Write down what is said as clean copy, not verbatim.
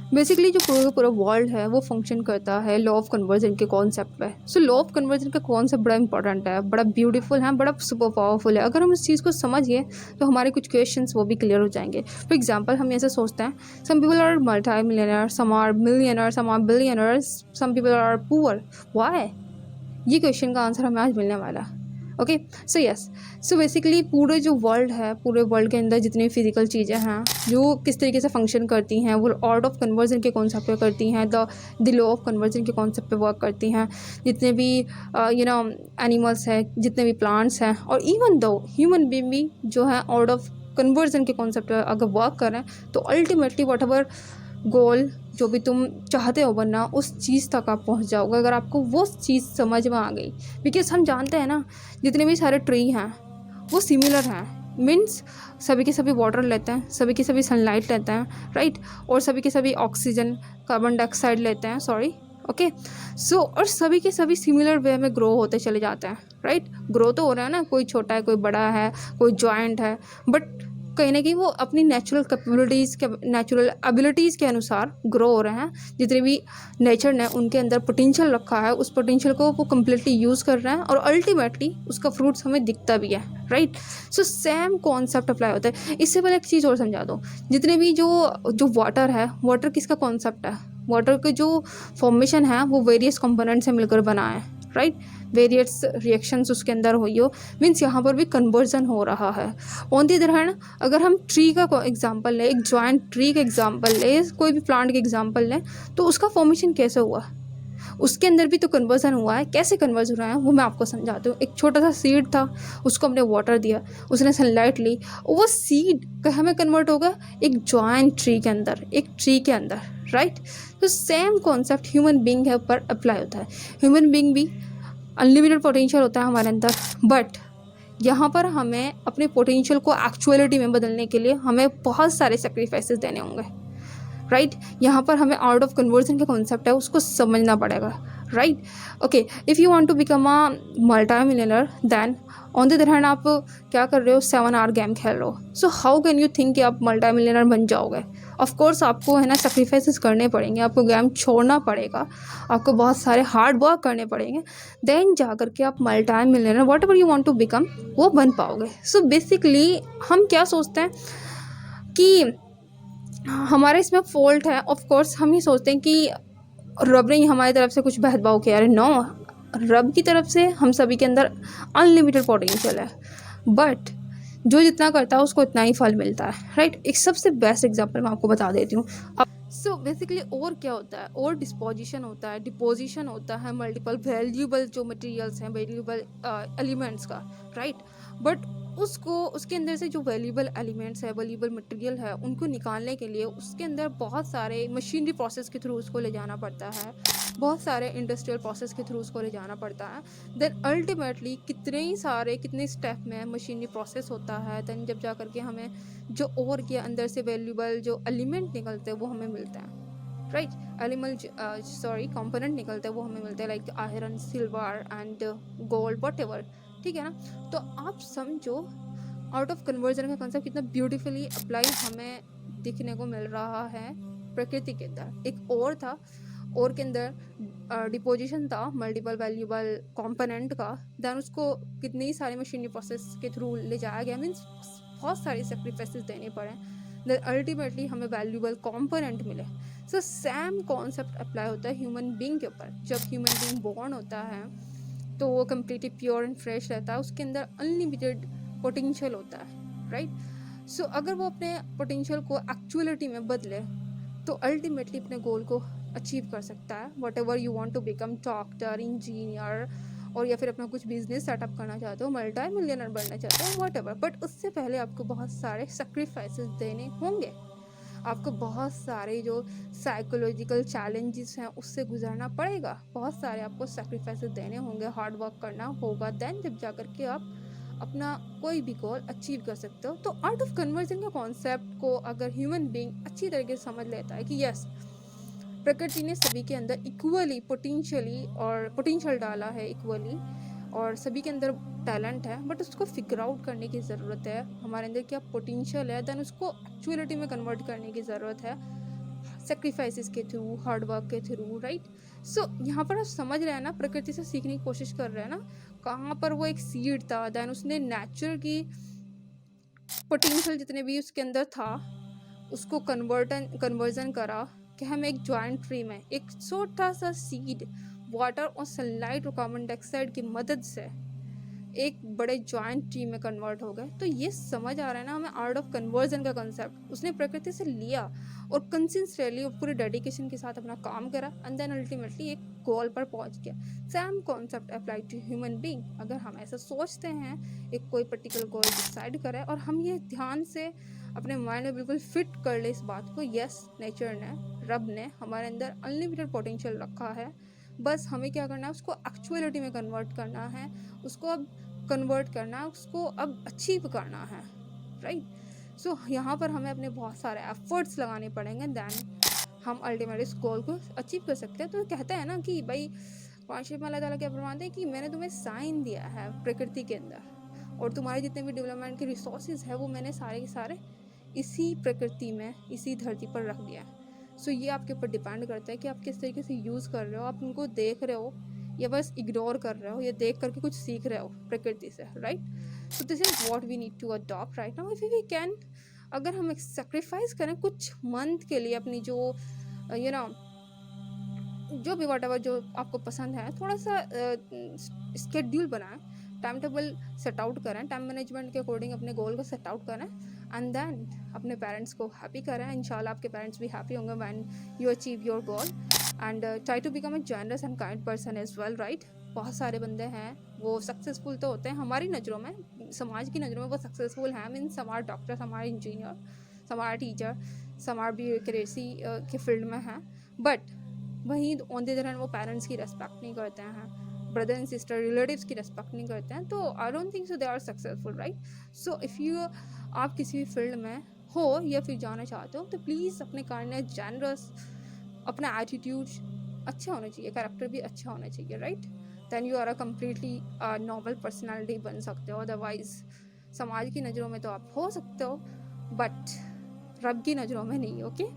Basically जो पूरा का पूरा वर्ल्ड है वो फंक्शन करता है लॉ ऑफ कन्वर्जन के कॉन्सेप्ट पे। सो लॉ ऑफ कन्वर्जन का कॉन्सेप्ट बड़ा इंपॉर्टेंट है, बड़ा ब्यूटीफुल है, बड़ा सुपर पावरफुल है। अगर हम इस चीज़ को समझिए तो हमारे कुछ क्वेश्चंस वो भी क्लियर हो जाएंगे। फॉर एग्जांपल हम ऐसे सोचते हैं, some people are multi millionaire, some are millionaire, some are billionaires, some people are poor, why? ये क्वेश्चन का आंसर हमें आज मिलने वाला है। Okay, so yes, so basically पूरे जो वर्ल्ड है, पूरे वर्ल्ड के अंदर जितनी फिजिकल चीज़ें हैं जो किस तरीके से फंक्शन करती हैं, वो आर्ट ऑफ कन्वर्जन के कॉन्सेप्ट पे करती हैं, द लॉ ऑफ कन्वर्जन के कॉन्सेप्ट पे वर्क करती हैं। जितने भी एनिमल्स हैं, जितने भी प्लांट्स हैं, और इवन दो ह्यूमन बीइंग भी जो है आर्ट ऑफ कन्वर्जन के कॉन्सेप्ट पे अगर वर्क कर रहे हैं तो अल्टीमेटली वट एवर गोल जो भी तुम चाहते हो बनना, उस चीज़ तक आप पहुंच जाओगे अगर आपको वो चीज़ समझ में आ गई। बिकॉज हम जानते हैं ना, जितने भी सारे ट्री हैं वो सिमिलर हैं, मीन्स सभी के सभी वाटर लेते हैं, सभी के सभी सनलाइट लेते हैं, राइट, और सभी के सभी ऑक्सीजन, कार्बन डाइऑक्साइड लेते हैं, सॉरी, ओके। सो और सभी के सभी सिमिलर वे में ग्रो होते चले जाते हैं, राइट। ग्रो तो हो रहा है ना, कोई छोटा है, कोई बड़ा है, कोई जॉइंट है, बट कहीं ना कहीं वो अपनी नेचुरल कैपेबिलिटीज़ के, नेचुरल एबिलिटीज़ के अनुसार ग्रो हो रहे हैं। जितने भी नेचर ने उनके अंदर पोटेंशियल रखा है, उस पोटेंशियल को वो कम्प्लीटली यूज़ कर रहे हैं और अल्टीमेटली उसका फ्रूट्स हमें दिखता भी है, right. So same concept apply होता है। इससे पहले एक चीज़ और समझा दो, जितने भी जो जो वाटर है, वाटर किसका कॉन्सेप्ट है? वाटर के जो फॉर्मेशन है वो वेरियस कंपोनेंट से मिलकर बना है, राइट। वेरियस रिएक्शंस उसके अंदर हुई हो, मीन्स यहाँ पर भी कन्वर्जन हो रहा है। ऑन दी अदर हैंड, अगर हम ट्री का एग्जांपल लें, एक जॉइंट ट्री का एग्जांपल लें, कोई भी प्लांट का एग्जांपल लें, तो उसका फॉर्मेशन कैसे हुआ? उसके अंदर भी तो कन्वर्जन हुआ है। कैसे कन्वर्जन हुआ है वो मैं आपको समझाती हूँ। एक छोटा सा सीड था, उसको हमने वाटर दिया, उसने सनलाइट ली, वो सीड कहाँ में कन्वर्ट होगा? एक जॉइंट ट्री के अंदर, एक ट्री के अंदर, राइट। तो सेम कॉन्सेप्ट ह्यूमन बींग के ऊपर अप्लाई होता है। ह्यूमन बींग भी अनलिमिटेड पोटेंशियल होता है हमारे अंदर, बट यहाँ पर हमें अपने पोटेंशियल को एक्चुअलिटी में बदलने के लिए हमें बहुत सारे सेक्रीफाइसेस देने होंगे, राइट। यहाँ पर हमें आर्ट ऑफ कन्वर्जन का कॉन्सेप्ट है उसको समझना पड़ेगा, right. Okay, if you want to become a multi millionaire, then on the other hand आप क्या कर रहे हो? 7 आवर गेम खेल रहे हो। So how can you think कि आप मल्टी मिलियनर बन जाओगे? ऑफ कोर्स आपको है ना सेक्रीफाइसेस करने पड़ेंगे, आपको गेम छोड़ना पड़ेगा, आपको बहुत सारे हार्ड वर्क करने पड़ेंगे, देन जा करके आप multi millionaire whatever you want to become वो बन पाओगे। सो बेसिकली हम क्या सोचते हैं कि हमारे इसमें फॉल्ट है। ऑफ कोर्स हम ये सोचते हैं कि रब ने हमारी तरफ से कुछ भेदभाव किया है। नो, रब की तरफ से हम सभी के अंदर अनलिमिटेड पोटेंशियल है, बट जो जितना करता है उसको इतना ही फल मिलता है, राइट। एक सबसे बेस्ट एग्जांपल मैं आपको बता देती हूँ। सो बेसिकली और क्या होता है? और डिस्पोजिशन होता है, डिपोजिशन होता है मल्टीपल वैल्यूबल जो मटेरियल्स हैं, वैल्यूबल एलिमेंट्स का, राइट। बट उसको उसके अंदर से जो वैल्यूबल एलिमेंट्स है, वैल्यूबल मटेरियल है, उनको निकालने के लिए उसके अंदर बहुत सारे मशीनरी प्रोसेस के थ्रू उसको ले जाना पड़ता है, बहुत सारे इंडस्ट्रियल प्रोसेस के थ्रू उसको ले जाना पड़ता है। देन अल्टीमेटली कितने स्टेप में मशीनरी प्रोसेस होता है, देन जब जा करके हमें जो और के अंदर से वैल्यूबल जो एलिमेंट निकलते हैं वो हमें मिलते हैं, राइट। कंपोनेंट निकलते हैं वो हमें मिलते हैं, like iron, silver and gold, what ever, ठीक है ना। तो आप समझो आउट ऑफ कन्वर्जन का कंसेप्ट कितना ब्यूटीफुली अप्लाई हमें दिखने को मिल रहा है प्रकृति के अंदर। एक और था, और के अंदर डिपोजिशन था मल्टीपल वैल्यूबल कंपोनेंट का, देन उसको कितनी सारी मशीनरी प्रोसेस के थ्रू ले जाया गया, मीन्स बहुत सारे सेक्रीफाइसेस देने पड़े, देन अल्टीमेटली हमें वैल्यूबल कंपोनेंट मिले। सो सेम कॉन्सेप्ट अप्लाई होता है ह्यूमन बींग के ऊपर। जब ह्यूमन बींग बॉर्न होता है तो वो कम्प्लीटली प्योर एंड फ्रेश रहता है, उसके अंदर अनलिमिटेड पोटेंशियल होता है, राइट। सो अगर वो अपने पोटेंशियल को एक्चुअलिटी में बदले तो अल्टीमेटली अपने गोल को अचीव कर सकता है। Whatever you want to become doctor, engineer, और या फिर अपना कुछ बिजनेस सेटअप करना चाहते हो, मल्टी मिलियनर बनना चाहते हो, वट एवर, बट उससे पहले आपको बहुत सारे सेक्रीफाइसेस देने होंगे। आपको बहुत सारे जो साइकोलॉजिकल चैलेंजेस हैं उससे गुजरना पड़ेगा, बहुत सारे आपको सेक्रीफाइसेस देने होंगे, हार्ड वर्क करना होगा, देन जब जा कर के आप अपना कोई भी गोल अचीव कर सकते हो। तो आर्ट ऑफ कन्वर्जन का कॉन्सेप्ट को अगर ह्यूमन बीइंग अच्छी तरीके से समझ लेता है कि यस, प्रकृति ने सभी के अंदर इक्वली पोटेंशियल डाला है इक्वली, और सभी के अंदर टैलेंट है, बट उसको फिगर आउट करने की ज़रूरत है, हमारे अंदर क्या पोटेंशियल है, देन उसको एक्चुअलिटी में कन्वर्ट करने की ज़रूरत है। सेक्रीफाइसेस के थ्रू, हार्ड वर्क के थ्रू, राइट। सो यहाँ पर आप समझ रहे हैं ना, प्रकृति से सीखने की कोशिश कर रहे हैं ना, कहाँ पर वो एक सीड था, देन उसने नेचर की पोटेंशियल जितने भी उसके अंदर था उसको कन्वर्जन करा कि हम एक जॉइंट ट्री में एक छोटा सा सीड वाटर और सनलाइट और कार्बन डाइऑक्साइड की मदद से एक बड़े जॉइंट ट्री में कन्वर्ट हो गए। तो ये समझ आ रहा है ना हमें आर्ट ऑफ कन्वर्जन का कंसेप्ट उसने प्रकृति से लिया और कंसिस्टेंटली और पूरे डेडिकेशन के साथ अपना काम करा एंड देन अल्टीमेटली एक गोल पर पहुंच गया। Same concept apply to human being. अगर हम ऐसा सोचते हैं, एक कोई पर्टिकुलर गोल डिसाइड करें और हम ये ध्यान से अपने माइंड में बिल्कुल फिट कर ले इस बात को, यस नेचर ने, रब ने हमारे अंदर अनलिमिटेड पोटेंशियल रखा है, बस हमें क्या करना है, उसको एक्चुअलिटी में कन्वर्ट करना है, उसको अब कन्वर्ट करना है, उसको अब अचीव करना है, राइट। सो यहाँ पर हमें अपने बहुत सारे एफर्ट्स लगाने पड़ेंगे, देन हम अल्टीमेटली इस गोल को अचीव कर सकते हैं। तो कहते हैं ना कि भाई कुरान में अल्लाह ताला क्या फरमाते हैं कि मैंने तुम्हें साइन दिया है प्रकृति के अंदर और तुम्हारे जितने भी डेवलपमेंट के रिसोर्सेज है वो मैंने सारे के सारे इसी प्रकृति में, इसी धरती पर रख दिया है। सो ये आपके ऊपर डिपेंड करता है कि आप किस तरीके से यूज़ कर रहे हो, आप उनको देख रहे हो या बस इग्नोर कर रहे हो या देख करके कुछ सीख रहे हो प्रकृति से, right. So this is what we need to adopt right now if we can. अगर हम एक सेक्रीफाइस करें कुछ मंथ के लिए अपनी जो यू नो जो भी वट एवर जो आपको पसंद है, थोड़ा सा स्केड्यूल बनाएं, टाइम टेबल सेट आउट करें, टाइम मैनेजमेंट के अकॉर्डिंग अपने गोल को सेट आउट करें एंड देन अपने पेरेंट्स को हैप्पी करें। इंशाल्लाह आपके पेरेंट्स भी हैप्पी होंगे when you achieve your goal and try to become a generous and kind person as well, right. बहुत सारे बंदे हैं वो सक्सेसफुल तो होते हैं हमारी नज़रों में, समाज की नज़रों में वो सक्सेसफुल हैं, मीन्स हमारे डॉक्टर, हमारे इंजीनियर, हमारे टीचर, हमारे ब्यूरोक्रेसी के फील्ड में हैं, बट वहीं ऑन द अदर हैंड वो पेरेंट्स की रेस्पेक्ट नहीं करते हैं, ब्रदर एंड सिस्टर रिलेटिव्स की रेस्पेक्ट नहीं करते हैं, तो I don't think so they are successful, right. So if you आप किसी भी फील्ड में हो या फिर जाना चाहते हो तो प्लीज़ अपने काइंडनेस, जनरस, अपना एटीट्यूड अच्छा होना चाहिए, कैरेक्टर भी अच्छा होना चाहिए, right. Then you are a completely normal personality बन सकते हो। अदरवाइज समाज की नज़रों में तो आप हो सकते हो बट रब की नज़रों में नहीं, ओके।